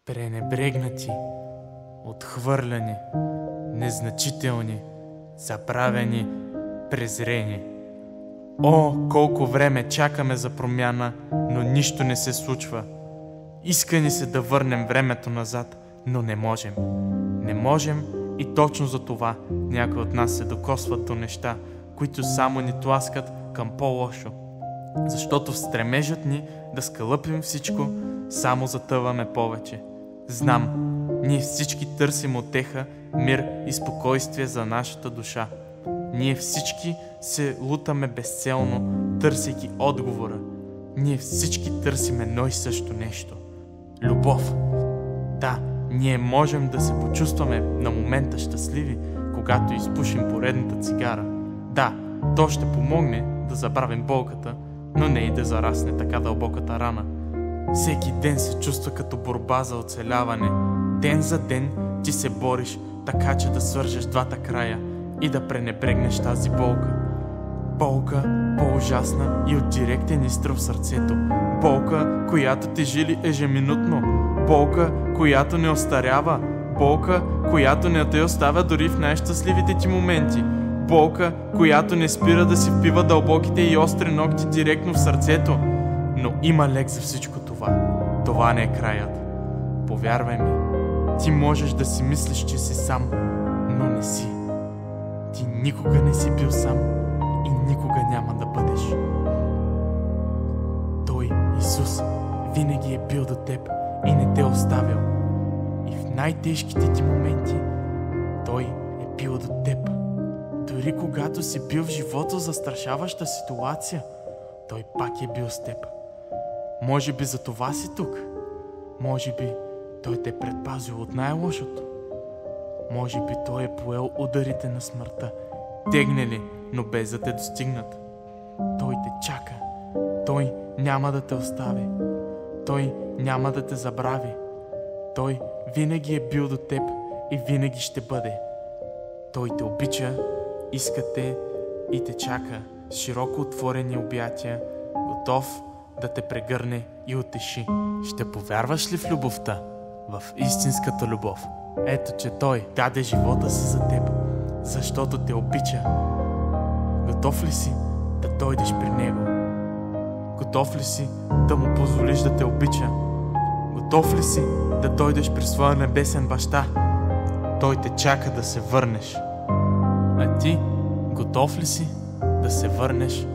Пренебрегнати, отхвърляни, незначителни, забравени, презрени. О, колко време чакаме за промяна, но нищо не се случва. Иска ни се да върнем времето назад, но не можем. Не можем и точно за това някои от нас се докосват до неща, които само ни тласкат към по-лошо. Защото в стремежът ни да скалъпим всичко, само затъваме повече. Знам, ние всички търсим утеха, мир и спокойствие за нашата душа. Ние всички се лутаме безцелно, търсейки отговора. Ние всички търсим едно и също нещо. Любов. Да, ние можем да се почувстваме на момента щастливи, когато изпушим поредната цигара. Да, то ще помогне да забравим болката, но не и да зарасне така дълбоката рана. Всеки ден се чувства като борба за оцеляване. Ден за ден ти се бориш, така че да свържеш двата края и да пренебрегнеш тази болка. Болка по-ужасна и от директен изстрел в сърцето. Болка, която те жили ежеминутно. Болка, която не остарява. Болка, която не те оставя дори в най-щастливите ти моменти. Болка, която не спира да си впива дълбоките и остри ногти директно в сърцето. Но има лек за всичко това. Това не е краят. Повярвай ми, ти можеш да си мислиш, че си сам, но не си. Ти никога не си бил сам и никога няма да бъдеш. Той, Исус, винаги е бил до теб и не те е оставил. И в най-тежките ти моменти Той е бил до теб. Дори когато си бил в живота застрашаваща ситуация, Той пак е бил с теб. Може би за това си тук. Може би Той те е предпазил от най-лошото. Може би Той е поел ударите на смъртта, тегнели, но без да те достигнат. Той те чака. Той няма да те остави. Той няма да те забрави. Той винаги е бил до теб и винаги ще бъде. Той те обича, иска те и те чака с широко отворени обятия, готов да те прегърне и утеши. Ще повярваш ли в любовта? В истинската любов. Ето, че Той даде живота си за теб, защото те обича. Готов ли си да дойдеш при Него? Готов ли си да Му позволиш да те обича? Готов ли си да дойдеш при своя небесен баща? Той те чака да се върнеш. А ти готов ли си да се върнеш